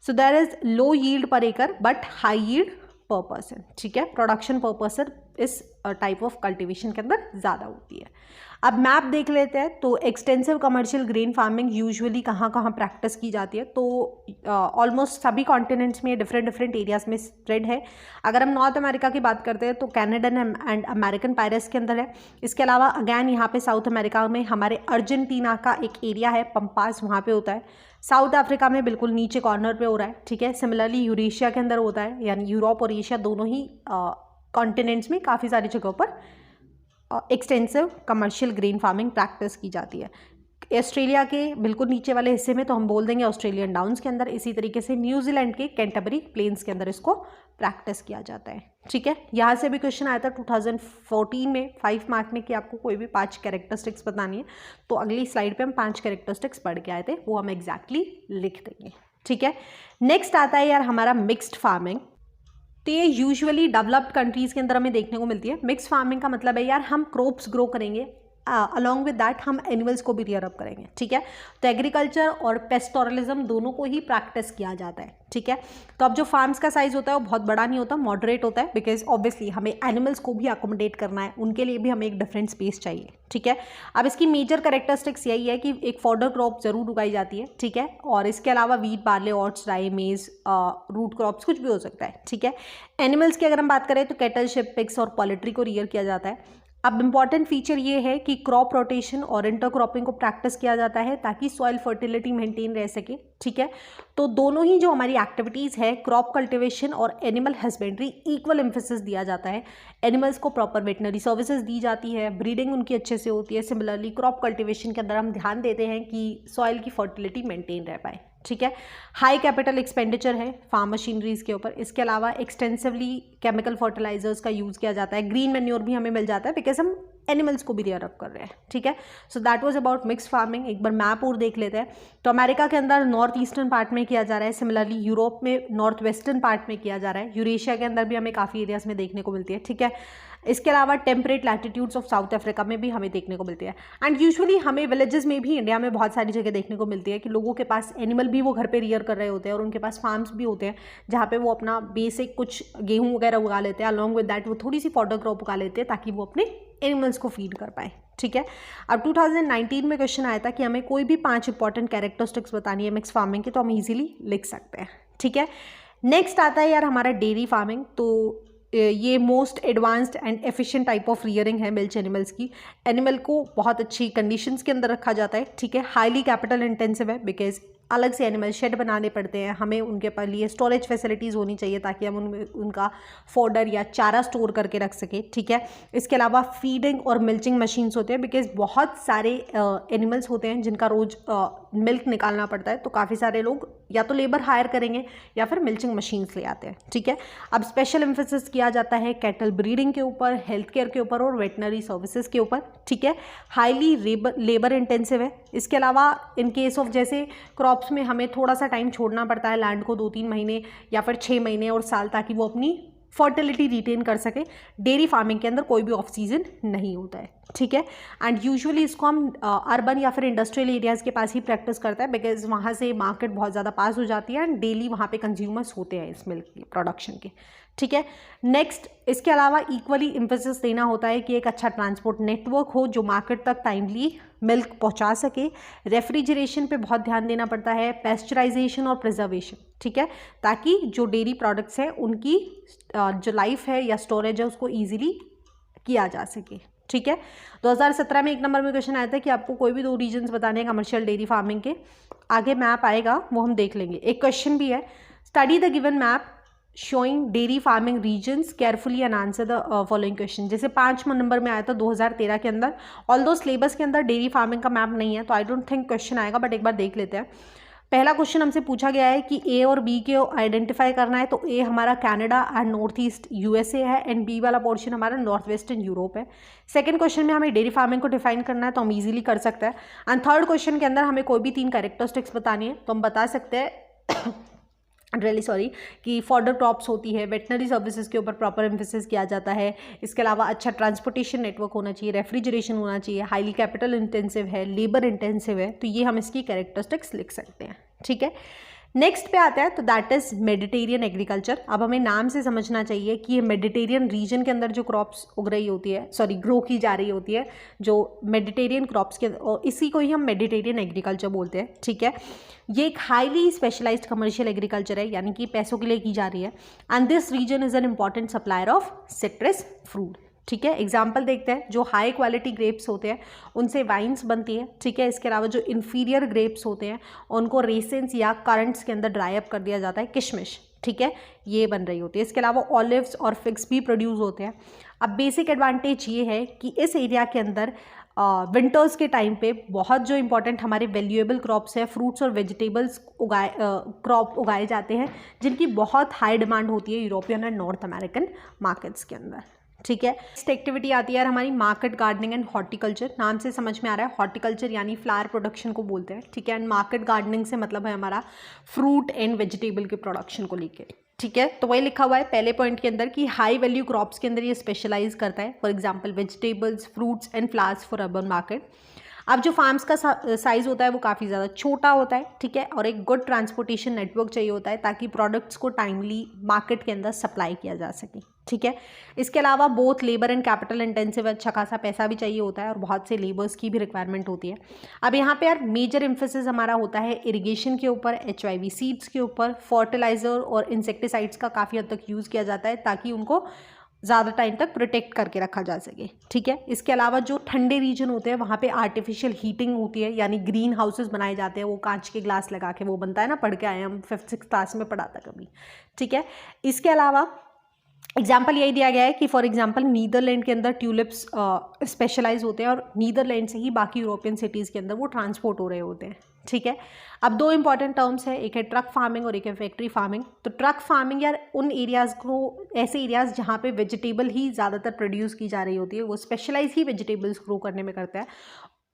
So there is low yield per acre but high yield per person, ठीक है। प्रोडक्शन पर पर्सन इस टाइप ऑफ कल्टीवेशन के अंदर ज़्यादा होती है। अब मैप देख लेते हैं तो extensive commercial grain farming usually कहाँ कहाँ प्रैक्टिस की जाती है, तो ऑलमोस्ट सभी कॉन्टिनेंट्स में डिफरेंट डिफरेंट एरियाज में स्प्रेड है। अगर हम नॉर्थ अमेरिका की बात करते हैं तो कैनेडन एंड अमेरिकन पायरस के अंदर है। इसके अलावा अगैन यहाँ पे साउथ अमेरिका में हमारे अर्जेंटीना का एक एरिया है पंपास, वहाँ पे होता है। साउथ अफ्रीका में बिल्कुल नीचे कॉर्नर पे हो रहा है, ठीक है। सिमिलरली यूरेशिया के अंदर होता है, यानी यूरोप और एशिया दोनों ही कॉन्टिनेंट्स में काफ़ी सारी जगहों पर extensive commercial grain farming practice की जाती है। ऑस्ट्रेलिया के बिल्कुल नीचे वाले हिस्से में तो हम बोल देंगे ऑस्ट्रेलियन डाउन्स के अंदर, इसी तरीके से न्यूजीलैंड के कैंटरबरी प्लेन्स के अंदर इसको प्रैक्टिस किया जाता है, ठीक है। यहाँ से भी क्वेश्चन आया था 2014 में 5 मार्क में कि आपको कोई भी 5 कैरेक्टरिस्टिक्स बतानी है, तो अगली स्लाइड पे हम 5 कैरेक्टरिस्टिक्स पढ़ के आए थे, वो हम एग्जैक्टली लिख देंगे, ठीक है। नेक्स्ट आता है यार हमारा मिक्स्ड फार्मिंग। तो ये यूजुअली डेवलप्ड कंट्रीज़ के अंदर हमें देखने को मिलती है। मिक्स फार्मिंग का मतलब है यार हम क्रॉप्स ग्रो करेंगे, अलॉन्ग विद दैट हम एनिमल्स को भी रियर अप करेंगे, ठीक है। तो एग्रीकल्चर और पेस्टोरलिज्म दोनों को ही प्रैक्टिस किया जाता है, ठीक है। तो अब जो फार्म्स का साइज होता है वो बहुत बड़ा नहीं होता, मॉडरेट होता है, बिकॉज ऑब्वियसली हमें एनिमल्स को भी अकोमोडेट करना है, उनके लिए भी हमें एक डिफरेंट स्पेस चाहिए, ठीक है। अब इसकी मेजर कैरेक्टरिस्टिक्स यही है कि एक फॉडर क्रॉप जरूर उगाई जाती है, ठीक है, और इसके अलावा वीट, बार्ले, ओट्स, राई, मेज, रूट क्रॉप्स कुछ भी हो सकता है, ठीक है। एनिमल्स की अगर हम बात करें तो कैटल, शिप, पिग्स और पोल्ट्री को रियर किया जाता है। अब इम्पॉर्टेंट फीचर ये है कि क्रॉप रोटेशन और इंटरक्रॉपिंग को प्रैक्टिस किया जाता है ताकि सॉइल फर्टिलिटी मेंटेन रह सके, ठीक है। तो दोनों ही जो हमारी एक्टिविटीज़ है, क्रॉप कल्टिवेशन और एनिमल हस्बेंड्री, इक्वल एम्फेसिस दिया जाता है। एनिमल्स को प्रॉपर वेटनरी सर्विसेज दी जाती है, ब्रीडिंग उनकी अच्छे से होती है। सिमिलरली क्रॉप कल्टिवेशन के अंदर हम ध्यान देते हैं कि सॉइल की फर्टिलिटी मेंटेन रह पाए, ठीक है। हाई कैपिटल एक्सपेंडिचर है फार्म मशीनरीज के ऊपर। इसके अलावा एक्सटेंसिवली केमिकल फर्टिलाइजर्स का यूज़ किया जाता है। ग्रीन मैन्योर भी हमें मिल जाता है बिकॉज हम एनिमल्स को भी रियर अप कर रहे हैं, ठीक है। So that was about mix farming. एक बार मैप और देख लेते हैं। तो अमेरिका के अंदर नॉर्थ ईस्टर्न पार्ट में किया जा रहा है, सिमिलरली यूरोप में नॉर्थ वेस्टर्न पार्ट में किया जा रहा है, यूरेशिया के अंदर भी हमें काफ़ी एरियाज में देखने को मिलती है, ठीक है। इसके अलावा temperate latitudes of south Africa में भी हमें देखने को मिलती है। एंड यूजुअली हमें विलेजेस में भी इंडिया में बहुत सारी जगह देखने को मिलती है कि लोगों के पास एनिमल भी वो घर पे रियर कर रहे होते हैं और उनके पास फार्म्स भी होते हैं जहाँ पे वो अपना बेसिक कुछ गेहूँ वगैरह उगा लेते हैं, अलॉन्ग विद दैट वो थोड़ी सी फॉडर क्रॉप उगा लेते हैं ताकि वो अपने एनिमल्स को फीड कर पाए, ठीक है। अब 2019 में क्वेश्चन आया था कि हमें कोई भी 5 इंपॉर्टेंट कैरेक्टरिस्टिक्स बतानी है मिक्स फार्मिंग की, तो हम इजीली लिख सकते हैं, ठीक है। नेक्स्ट आता है यार हमारा डेयरी फार्मिंग। तो ये most advanced and efficient type of rearing है मिल्च एनिमल्स की। एनिमल को बहुत अच्छी कंडीशंस के अंदर रखा जाता है, ठीक है। हाईली कैपिटल इंटेंसिव है बिकॉज अलग से एनिमल शेड बनाने पड़ते हैं, हमें उनके पास लिए स्टोरेज फैसिलिटीज़ होनी चाहिए ताकि हम उनका फॉडर या चारा स्टोर करके रख सकें, ठीक है। इसके अलावा फीडिंग और मिल्चिंग मशीन्स होते हैं बिकॉज बहुत सारे एनिमल्स होते हैं जिनका रोज़ मिल्क निकालना पड़ता है, तो काफ़ी सारे लोग या तो लेबर हायर करेंगे या फिर मिल्चिंग मशीन्स ले आते हैं, ठीक है। अब स्पेशल एम्फेसिस किया जाता है कैटल ब्रीडिंग के ऊपर, हेल्थ केयर के ऊपर और वेटनरी सर्विसेज के ऊपर, ठीक है। हाईली लेबर इंटेंसिव है। इसके अलावा इन केस ऑफ जैसे क्रॉप्स में हमें थोड़ा सा टाइम छोड़ना पड़ता है लैंड को, 2-3 महीने या फिर 6 महीने और साल, ताकि वो अपनी फर्टिलिटी रिटेन कर सके। डेयरी फार्मिंग के अंदर कोई भी ऑफ सीजन नहीं होता है, ठीक है। एंड यूजुअली इसको हम अर्बन या फिर इंडस्ट्रियल एरियाज़ के पास ही प्रैक्टिस करते हैं बिकॉज वहाँ से मार्केट बहुत ज़्यादा पास हो जाती है एंड डेली वहाँ पे कंज्यूमर्स होते हैं इस मिल्क की प्रोडक्शन के, ठीक है। नेक्स्ट, इसके अलावा इक्वली एम्फेसिस देना होता है कि एक अच्छा ट्रांसपोर्ट नेटवर्क हो जो मार्केट तक टाइमली मिल्क पहुंचा सके। रेफ्रिजरेशन पे बहुत ध्यान देना पड़ता है, पेस्चराइजेशन और प्रिजर्वेशन, ठीक है, ताकि जो डेयरी प्रोडक्ट्स हैं उनकी जो लाइफ है या स्टोरेज है उसको ईजिली किया जा सके, ठीक है। 2017 में 1 नंबर में क्वेश्चन आया था कि आपको कोई भी 2 रीजन्स बताने हैं कमर्शियल डेयरी फार्मिंग के। आगे मैप आएगा वो हम देख लेंगे। एक क्वेश्चन भी है, study the given map showing dairy farming regions carefully and answer the following question. जैसे 5 नंबर में आया था 2013 के अंदर। ऑल्दो सिलेबस के अंदर डेयरी फार्मिंग का मैप नहीं है तो आई डोंट थिंक क्वेश्चन आएगा, बट एक बार देख लेते हैं। पहला क्वेश्चन हमसे पूछा गया है कि ए और बी के आइडेंटिफाई करना है, तो ए हमारा Canada and north east USA है एंड बी वाला पोर्शन हमारा नॉर्थ वेस्टर्न यूरोप है। सेकंड क्वेश्चन में हमें डेयरी फार्मिंग को डिफाइन करना है तो हम इजीली कर सकते हैं। एंड थर्ड क्वेश्चन के अंदर हमें कोई भी 3 कैरेक्टरिस्टिक्स बतानी है तो हम बता सकते हैं रियली सॉरी कि फॉडर क्रॉप्स होती है, वेटनरी सर्विसेज के ऊपर प्रॉपर एम्फेसिस किया जाता है। इसके अलावा अच्छा ट्रांसपोर्टेशन नेटवर्क होना चाहिए, रेफ्रिजरेशन होना चाहिए, हाईली कैपिटल इंटेंसिव है, लेबर इंटेंसिव है, तो ये हम इसकी कैरेक्टरिस्टिक्स लिख सकते हैं, ठीक है। नेक्स्ट पे आता है तो दैट इज़ मेडिटेरियन एग्रीकल्चर। अब हमें नाम से समझना चाहिए कि ये मेडिटेरियन रीजन के अंदर जो क्रॉप्स उग रही होती है, ग्रो की जा रही होती है, जो मेडिटेरियन क्रॉप्स के, और इसी को ही हम मेडिटेरियन एग्रीकल्चर बोलते हैं, ठीक है। ये एक हाईली स्पेशलाइज्ड कमर्शियल एग्रीकल्चर है, यानी कि पैसों के लिए की जा रही है। And this region is an important supplier of citrus fruit, ठीक है। एग्जाम्पल देखते हैं, जो हाई क्वालिटी ग्रेप्स होते हैं उनसे वाइन्स बनती है, ठीक है। इसके अलावा जो इन्फीरियर ग्रेप्स होते हैं उनको रेसेंस या करंट्स के अंदर ड्राई अप कर दिया जाता है, किशमिश, ठीक है, ये बन रही होती है। इसके अलावा ऑलिव्स और फिग्स भी प्रोड्यूस होते हैं। अब बेसिक एडवांटेज ये है कि इस एरिया के अंदर विंटर्स के टाइम पे बहुत जो इंपॉर्टेंट हमारे वैल्यूएबल क्रॉप्स है, फ्रूट्स और वेजिटेबल्स क्रॉप उगाए जाते हैं जिनकी बहुत हाई डिमांड होती है European and north American markets के अंदर, ठीक है। नेक्स्ट एक्टिविटी आती है यार हमारी मार्केट गार्डनिंग एंड हॉर्टिकल्चर। नाम से समझ में आ रहा है हॉर्टिकल्चर यानी फ्लावर प्रोडक्शन को बोलते हैं, ठीक है। एंड मार्केट गार्डनिंग से मतलब है हमारा फ्रूट एंड वेजिटेबल के प्रोडक्शन को लेके, ठीक है, तो वही लिखा हुआ है पहले पॉइंट के अंदर कि हाई वैल्यू क्रॉप्स के अंदर ये स्पेशलाइज करता है, for example vegetables, fruits and flowers for urban market. अब जो फार्म्स का साइज़ होता है वो काफ़ी ज़्यादा छोटा होता है, ठीक है, और एक गुड ट्रांसपोर्टेशन नेटवर्क चाहिए होता है ताकि प्रोडक्ट्स को टाइमली मार्केट के अंदर सप्लाई किया जा सके, ठीक है। इसके अलावा both labour and capital intensive, अच्छा खासा पैसा भी चाहिए होता है और बहुत से लेबर्स की भी रिक्वायरमेंट होती है। अब यहाँ पे यार मेजर एम्फेसिस हमारा होता है इरिगेशन के ऊपर, HIV सीड्स के ऊपर, फर्टिलाइज़र और इंसेक्टिसाइड्स का काफ़ी हद तक यूज़ किया जाता है ताकि उनको ज़्यादा टाइम तक प्रोटेक्ट करके रखा जा सके, ठीक है। इसके अलावा जो ठंडे रीजन होते हैं वहाँ पे आर्टिफिशियल हीटिंग होती है, यानी ग्रीन हाउसेस बनाए जाते हैं, वो कांच के ग्लास लगा के वो बनता है ना, पढ़ के आए हम 5th-6th क्लास में पढ़ा था कभी, ठीक है। इसके अलावा एग्जाम्पल यही दिया गया है कि फॉर एग्जाम्पल नीदरलैंड के अंदर ट्यूलिप्स स्पेशलाइज होते हैं और नीदरलैंड से ही बाकी यूरोपियन सिटीज़ के अंदर वो ट्रांसपोर्ट हो रहे होते हैं, ठीक है। अब दो इंपॉर्टेंट टर्म्स है, एक है ट्रक फार्मिंग और एक है फैक्ट्री फार्मिंग। तो ट्रक फार्मिंग यार उन एरियाज़ को, ऐसे एरियाज़ जहाँ पे वेजिटेबल ही ज़्यादातर प्रोड्यूस की जा रही होती है, वो स्पेशलाइज ही वेजिटेबल्स ग्रो करने में करता है,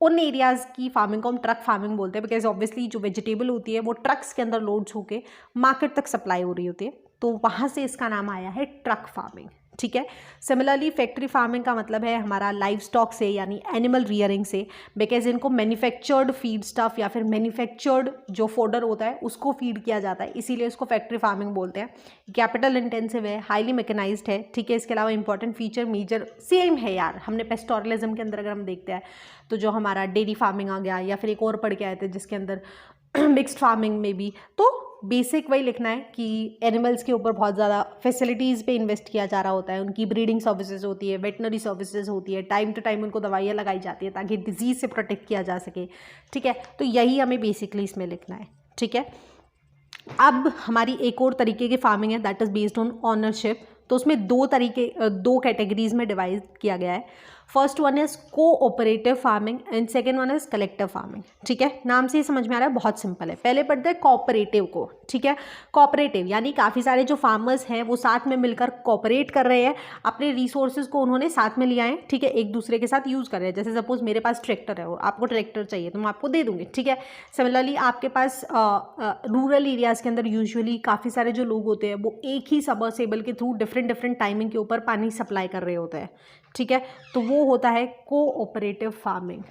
उन एरियाज़ की फार्मिंग को हम ट्रक फार्मिंग बोलते हैं, बिकॉज ऑब्वियसली जो वेजिटेबल होती है वो ट्रक्स के अंदर लोड्स होके मार्केट तक सप्लाई हो रही होती है, तो वहाँ से इसका नाम आया है ट्रक फार्मिंग, ठीक है। सिमिलरली फैक्ट्री फार्मिंग का मतलब है हमारा लाइव स्टॉक से, यानी एनिमल रियरिंग से, बिकॉज इनको मैन्युफैक्चर्ड फीड स्टफ या फिर मैन्युफैक्चर्ड जो फोडर होता है उसको फीड किया जाता है, इसीलिए उसको फैक्ट्री फार्मिंग बोलते हैं। कैपिटल इंटेंसिव है, हाईली मैकेनाइज्ड है, ठीक है। इसके अलावा इंपॉर्टेंट फीचर मेजर सेम है यार, हमने पेस्टोरलिज्म के अंदर अगर हम देखते हैं तो जो हमारा डेयरी फार्मिंग आ गया, या फिर एक और पढ़ के आए थे जिसके अंदर मिक्स्ड फार्मिंग में भी, तो बेसिक वही लिखना है कि एनिमल्स के ऊपर बहुत ज़्यादा फैसिलिटीज़ पे इन्वेस्ट किया जा रहा होता है, उनकी ब्रीडिंग सर्विसेज होती है, वेटनरी सर्विसेज होती है, टाइम टू टाइम उनको दवाइयाँ लगाई जाती है ताकि डिजीज़ से प्रोटेक्ट किया जा सके, ठीक है। तो यही हमें बेसिकली इसमें लिखना है, ठीक है। अब हमारी एक और तरीके की फार्मिंग है, that is based on ownership. तो उसमें दो कैटेगरीज में डिवाइड किया गया है। First one is cooperative farming and second one is collective farming, ठीक है। नाम से ही समझ में आ रहा है, बहुत सिंपल है। पहले पढ़ते हैं कोऑपरेटिव को, ठीक है। कोऑपरेटिव यानी काफ़ी सारे जो फार्मर्स हैं वो साथ में मिलकर कोऑपरेट कर रहे हैं, अपने रिसोर्सेज को उन्होंने साथ में लिया है, ठीक है, एक दूसरे के साथ यूज़ कर रहे हैं। जैसे सपोज मेरे पास ट्रैक्टर है और आपको ट्रैक्टर चाहिए तो मैं आपको दे दूँगी, ठीक है। सिमिलरली आपके पास रूरल एरियाज़ के अंदर यूजुअली काफ़ी सारे जो लोग होते हैं वो एक ही सबमर्सिबल के थ्रू डिफरेंट टाइमिंग के ऊपर पानी सप्लाई कर रहे होते हैं, ठीक है। तो वो होता है कोऑपरेटिव फार्मिंग।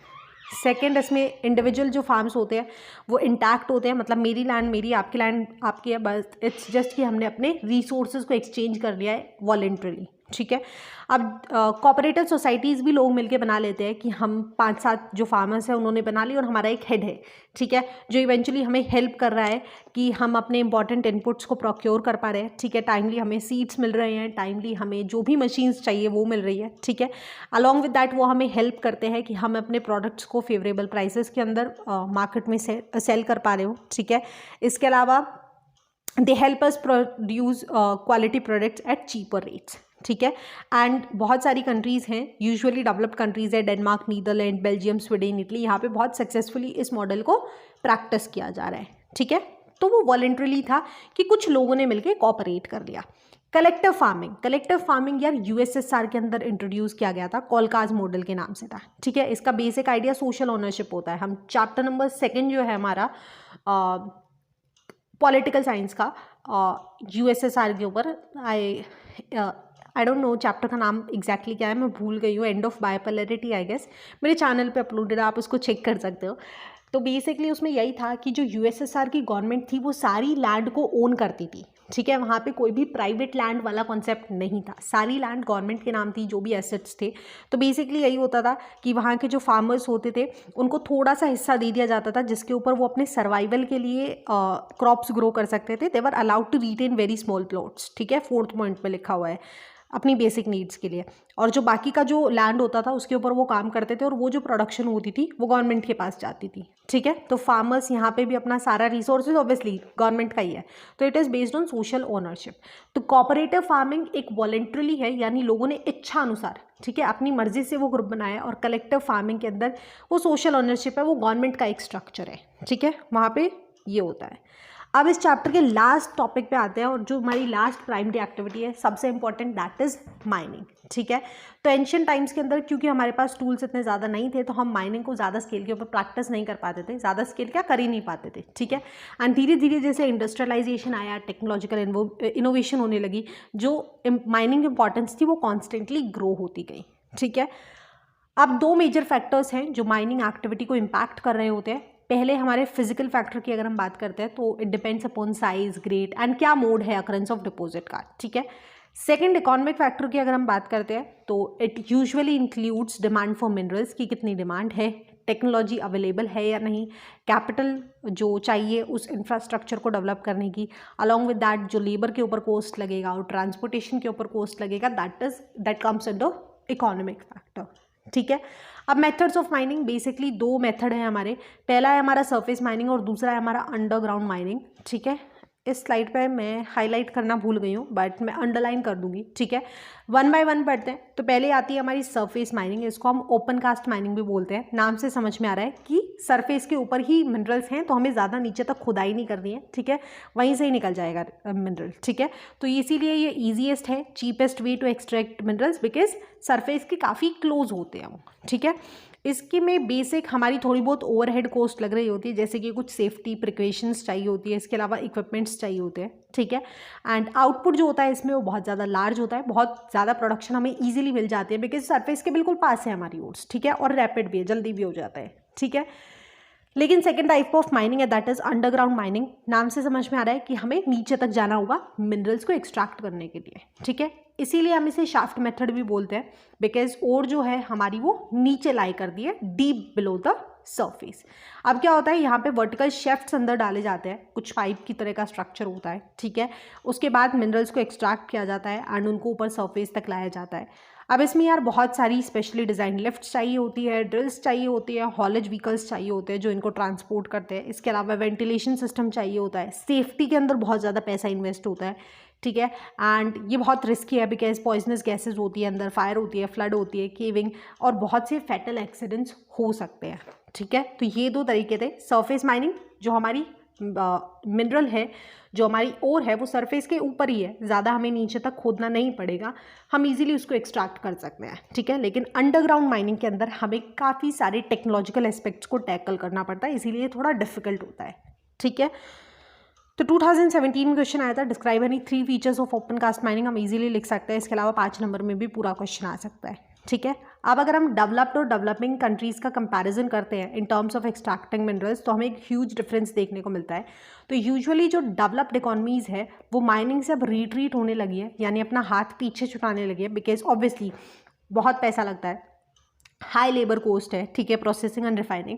सेकेंड, इसमें इंडिविजुअल जो फार्म्स होते हैं वो इंटैक्ट होते हैं, मतलब मेरी लैंड मेरी, आपकी लैंड आपकी है, बस इट्स जस्ट कि हमने अपने रिसोर्सेज को एक्सचेंज कर लिया है वॉलेंट्रली, ठीक है। अब कोऑपरेटिव सोसाइटीज़ भी लोग मिलके बना लेते हैं कि हम 5-7 जो फार्मर्स हैं उन्होंने बना ली और हमारा एक हेड है, ठीक है, जो इवेंचुअली हमें हेल्प कर रहा है कि हम अपने इंपॉर्टेंट इनपुट्स को प्रोक्योर कर पा रहे हैं, ठीक है। टाइमली हमें सीड्स मिल रहे हैं, टाइमली हमें जो भी मशीन्स चाहिए वो मिल रही है, ठीक है। अलॉन्ग विद दैट वो हमें हेल्प करते हैं कि हम अपने प्रोडक्ट्स को फेवरेबल प्राइसेस के अंदर मार्केट में सेल कर पा रहे हो, ठीक है। इसके अलावा they help us produce quality products at cheaper rates, ठीक है। एंड बहुत सारी कंट्रीज़ हैं, यूजुअली डेवलप्ड कंट्रीज़ है, Denmark, Netherland, Belgium, Sweden, Italy, यहाँ पे बहुत सक्सेसफुली इस मॉडल को प्रैक्टिस किया जा रहा है, ठीक है। तो वो वॉलेंट्रली था कि कुछ लोगों ने मिलकर कोऑपरेट कर लिया। कलेक्टिव फार्मिंग यार USSR के अंदर इंट्रोड्यूस किया गया था, कॉलकाज मॉडल के नाम से था, ठीक है। इसका बेसिक आइडिया सोशल ओनरशिप होता है। हम चैप्टर नंबर 2 जो है हमारा पॉलिटिकल साइंस का USSR के ऊपर, आई डोंट नो चैप्टर का नाम एग्जैक्टली क्या है, मैं भूल गई हूँ, end of bipolarity I guess, मेरे चैनल पे अपलोडेड है, आप उसको चेक कर सकते हो। तो बेसिकली उसमें यही था कि जो USSR की गवर्नमेंट थी वो सारी लैंड को ओन करती थी, ठीक है। वहाँ पे कोई भी प्राइवेट लैंड वाला कॉन्सेप्ट नहीं था, सारी लैंड गवर्नमेंट के नाम थी, जो भी एसेट्स थे। तो बेसिकली यही होता था कि वहाँ के जो फार्मर्स होते थे उनको थोड़ा सा हिस्सा दे दिया जाता था जिसके ऊपर वो अपने सर्वाइवल के लिए क्रॉप्स ग्रो कर सकते थे। They were allowed to retain very small plots, ठीक है, 4th पॉइंट में लिखा हुआ है, अपनी बेसिक नीड्स के लिए। और जो बाकी का जो लैंड होता था उसके ऊपर वो काम करते थे और वो जो प्रोडक्शन होती थी वो गवर्नमेंट के पास जाती थी, ठीक है। तो फार्मर्स यहाँ पे भी अपना सारा रिसोर्सेज ऑब्वियसली गवर्नमेंट का ही है, तो it is based on social ownership. तो कोऑपरेटिव फार्मिंग एक वॉलेंट्रली है, यानी लोगों ने इच्छा अनुसार, ठीक है, अपनी मर्जी से वो ग्रुप बनाया। और कलेक्टिव फार्मिंग के अंदर वो सोशल ओनरशिप है, वो गवर्नमेंट का एक स्ट्रक्चर है, ठीक है, वहाँ पर ये होता है। अब इस चैप्टर के लास्ट टॉपिक पे आते हैं और जो हमारी लास्ट प्राइमरी एक्टिविटी है सबसे इंपॉर्टेंट, दैट इज़ माइनिंग। ठीक है, तो एंशियंट टाइम्स के अंदर क्योंकि हमारे पास टूल्स इतने ज़्यादा नहीं थे तो हम माइनिंग को ज़्यादा स्केल के ऊपर प्रैक्टिस नहीं कर पाते थे, ज़्यादा स्केल क्या कर ही नहीं पाते थे। ठीक है, एंड धीरे धीरे जैसे इंडस्ट्रियलाइजेशन आया, टेक्नोलॉजिकल इनोवेशन होने लगी, जो माइनिंग इंपॉर्टेंस थी वो कॉन्स्टेंटली ग्रो होती गई। ठीक है, अब दो मेजर फैक्टर्स हैं जो माइनिंग एक्टिविटी को इम्पैक्ट कर रहे होते हैं। पहले हमारे फिजिकल फैक्टर की अगर हम बात करते हैं तो it depends upon size, grade and क्या मोड है अकरेंस ऑफ डिपॉजिट का। ठीक है, सेकंड इकोनॉमिक फैक्टर की अगर हम बात करते हैं तो it usually includes demand for minerals की कितनी डिमांड है, टेक्नोलॉजी अवेलेबल है या नहीं, कैपिटल जो चाहिए उस इंफ्रास्ट्रक्चर को डेवलप करने की, अलॉन्ग विद दैट जो लेबर के ऊपर कॉस्ट लगेगा और ट्रांसपोर्टेशन के ऊपर कॉस्ट लगेगा, that comes under economic factor. ठीक है, अब मेथड्स ऑफ माइनिंग, बेसिकली दो मेथड है हमारे, पहला है हमारा सरफेस माइनिंग और दूसरा है हमारा अंडरग्राउंड माइनिंग। ठीक है, इस स्लाइड पे मैं हाईलाइट करना भूल गई हूँ बट मैं अंडरलाइन कर दूंगी। ठीक है, वन बाय वन पढ़ते हैं। तो पहले आती है हमारी सरफेस माइनिंग, इसको हम ओपन कास्ट माइनिंग भी बोलते हैं। नाम से समझ में आ रहा है कि सरफेस के ऊपर ही मिनरल्स हैं तो हमें ज़्यादा नीचे तक खुदाई नहीं करनी है। ठीक है, वहीं से ही निकल जाएगा मिनरल। ठीक है, तो इसीलिए ये ईजीएस्ट है, cheapest way to extract minerals because surface के काफ़ी क्लोज होते हैं वो। ठीक है, इसकी में बेसिक हमारी थोड़ी बहुत ओवरहेड कॉस्ट लग रही होती है, जैसे कि कुछ सेफ्टी प्रिकॉशंस चाहिए होती है, इसके अलावा इक्विपमेंट्स चाहिए होते हैं। ठीक है, एंड आउटपुट जो होता है इसमें वो बहुत ज़्यादा लार्ज होता है, बहुत ज़्यादा प्रोडक्शन हमें ईजिली मिल जाती है बिकॉज सरफेस के बिल्कुल पास है हमारी ओर्स। ठीक है, और रैपिड भी है, जल्दी भी हो जाता है। ठीक है, लेकिन सेकेंड टाइप ऑफ माइनिंग है दैट इज अंडरग्राउंड माइनिंग। नाम से समझ में आ रहा है कि हमें नीचे तक जाना होगा मिनरल्स को एक्सट्रैक्ट करने के लिए। ठीक है, इसीलिए हम इसे शाफ्ट मेथड भी बोलते हैं बिकॉज ओर जो है हमारी वो नीचे लाई कर दी है, डीप बिलो द सरफेस। अब क्या होता है, यहाँ पे वर्टिकल शेफ्ट्स अंदर डाले जाते हैं, कुछ पाइप की तरह का स्ट्रक्चर होता है। ठीक है, उसके बाद मिनरल्स को एक्सट्रैक्ट किया जाता है एंड उनको ऊपर सरफेस तक लाया जाता है। अब इसमें यार बहुत सारी स्पेशली डिज़ाइन लिफ्ट्स चाहिए होती है, ड्रिल्स चाहिए होती है, हॉलेज व्हीकल्स चाहिए होते हैं जो इनको ट्रांसपोर्ट करते हैं। इसके अलावा वेंटिलेशन सिस्टम चाहिए होता है, सेफ्टी के अंदर बहुत ज़्यादा पैसा इन्वेस्ट होता है। ठीक है, एंड ये बहुत रिस्की है बिकॉज पॉइजनस गैसेज होती है अंदर, फायर होती है, फ्लड होती है, केविंग और बहुत से फैटल एक्सीडेंट्स हो सकते हैं। ठीक है, तो ये दो तरीके थे। सरफेस माइनिंग जो हमारी मिनरल है, जो हमारी ओर है वो सरफेस के ऊपर ही है, ज़्यादा हमें नीचे तक खोदना नहीं पड़ेगा, हम इजीली उसको एक्सट्रैक्ट कर सकते हैं। ठीक है, लेकिन अंडरग्राउंड माइनिंग के अंदर हमें काफ़ी सारे टेक्नोलॉजिकल एस्पेक्ट्स को टैकल करना पड़ता है, इसीलिए थोड़ा डिफिकल्ट होता है। ठीक है, तो 2017 में क्वेश्चन आया था, describe any 3 features of open cast mining, हम इजीली लिख सकते हैं। इसके अलावा 5 नंबर में भी पूरा क्वेश्चन आ सकता है। ठीक है, अब अगर हम डेवलप्ड और डेवलपिंग कंट्रीज़ का कंपैरिजन करते हैं in terms of extracting minerals तो हमें एक ह्यूज डिफरेंस देखने को मिलता है। तो यूजुअली जो डेवलप्ड इकोनॉमीज़ है वो माइनिंग से अब रिट्रीट होने लगी है, यानी अपना हाथ पीछे छुटाने लगी है बिकॉज ऑब्वियसली बहुत पैसा लगता है, हाई लेबर कॉस्ट है। ठीक है, प्रोसेसिंग एंड रिफाइनिंग।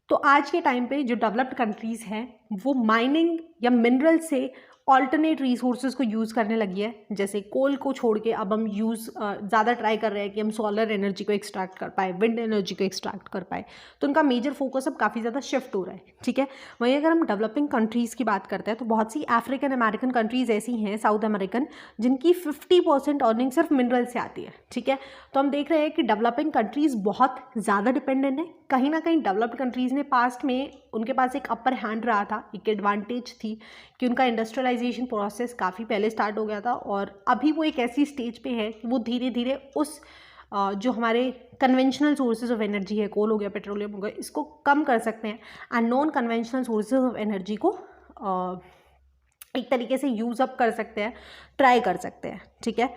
तो आज के टाइम पे जो डेवलप्ड कंट्रीज़ हैं वो माइनिंग या मिनरल से ऑल्टरनेट रिसोर्सेज को यूज़ करने लगी है, जैसे कोल को छोड़ के अब हम ज़्यादा ट्राई कर रहे हैं कि हम सोलर एनर्जी को एक्सट्रैक्ट कर पाए, विंड एनर्जी को एक्सट्रैक्ट कर पाए। तो उनका मेजर फोकस अब काफ़ी ज़्यादा शिफ्ट हो रहा है। ठीक है, वहीं अगर हम डेवलपिंग कंट्रीज़ की बात करते हैं तो बहुत सी अफ्रीकन अमेरिकन कंट्रीज़ ऐसी हैं, साउथ अमेरिकन, जिनकी 50% अर्निंग सिर्फ मिनरल से आती है। ठीक है, तो हम देख रहे हैं कि डेवलपिंग कंट्रीज़ बहुत ज़्यादा डिपेंडेंट है। कहीं ना कहीं डेवलप्ड कंट्रीज़ ने पास्ट में उनके पास एक अपर हैंड रहा था, एक एडवांटेज थी कि उनका इंडस्ट्रियलाइजेशन प्रोसेस काफ़ी पहले स्टार्ट हो गया था और अभी वो एक ऐसी स्टेज पे है कि वो धीरे धीरे उस जो हमारे कन्वेंशनल सोर्सेज ऑफ एनर्जी है, कोल हो गया, पेट्रोलियम हो गया, इसको कम कर सकते हैं and non conventional sources of energy को एक तरीके से यूज़ अप कर सकते हैं, ट्राई कर सकते हैं। ठीक है,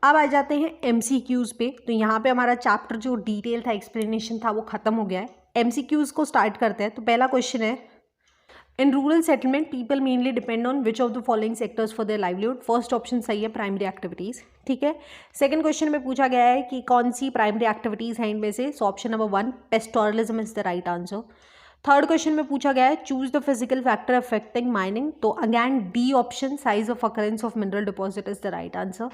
अब आ जाते हैं MCQs पे। तो यहाँ पे हमारा चैप्टर जो डिटेल था, एक्सप्लेनेशन था, वो ख़त्म हो गया है। MCQs को स्टार्ट करते हैं। तो पहला क्वेश्चन है, in rural settlement people mainly depend on which of the following sectors for their livelihood. First option सही है, प्राइमरी एक्टिविटीज़। ठीक है, सेकंड क्वेश्चन में पूछा गया है कि कौन सी प्राइमरी एक्टिविटीज़ हैं इनमें से, so option number 1 pastoralism is the right answer. Third question में पूछा गया है choose the physical factor affecting mining, तो again D option size of occurrence of mineral deposit is the right answer.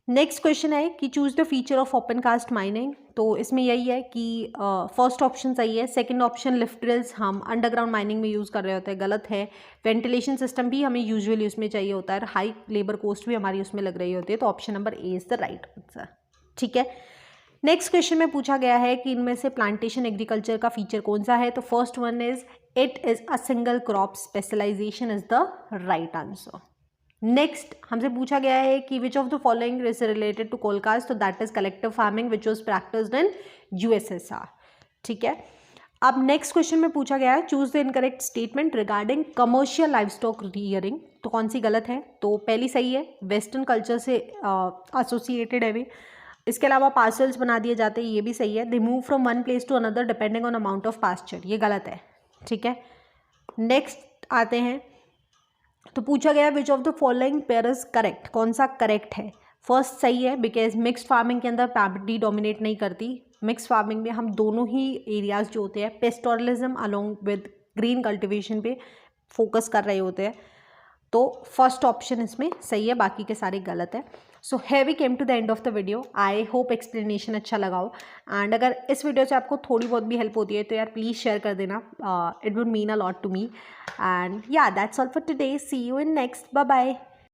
Next question है कि choose the feature of open cast mining, तो इसमें यही है कि फर्स्ट ऑप्शन सही है, सेकंड ऑप्शन लिफ्ट ड्रिल्स हम अंडरग्राउंड माइनिंग में यूज़ कर रहे होते हैं, गलत है। वेंटिलेशन सिस्टम भी हमें यूजुअली उसमें चाहिए होता है, हाई लेबर कॉस्ट भी हमारी उसमें लग रही होती है, तो option number A is the right answer. ठीक है, नेक्स्ट क्वेश्चन में पूछा गया है कि इनमें से प्लांटेशन एग्रीकल्चर का फीचर कौन सा है, तो first one is it is a single crop specialization is the right answer. Next हमसे पूछा गया है कि which of the following is related to kolkhoz, तो that is collective farming which was practised in USSR. ठीक है, अब next question में पूछा गया है choose the incorrect statement regarding commercial livestock rearing, तो कौन सी गलत है, तो पहली सही है, वेस्टर्न कल्चर से एसोसिएटेड है वे। इसके अलावा पार्सल्स बना दिए जाते हैं, ये भी सही है। They move from one place to another depending on amount of pasture, ये गलत है। ठीक है, नेक्स्ट आते हैं, तो पूछा गया विच of the following pair is correct, कौन सा करेक्ट है। फर्स्ट सही है बिकॉज मिक्स्ड फार्मिंग के अंदर पैडी डोमिनेट नहीं करती। मिक्स्ड फार्मिंग में हम दोनों ही एरियाज जो होते हैं pastoralism along with green cultivation पे फोकस कर रहे होते हैं, तो फर्स्ट ऑप्शन इसमें सही है, बाकी के सारे गलत है। सो है we came to the end of the video. I hope explanation अच्छा लगा हो, एंड अगर इस वीडियो से आपको थोड़ी बहुत भी हेल्प होती है तो यार प्लीज़ शेयर कर देना, it would mean a lot to me. And yeah that's all for today, see you in next, bye bye.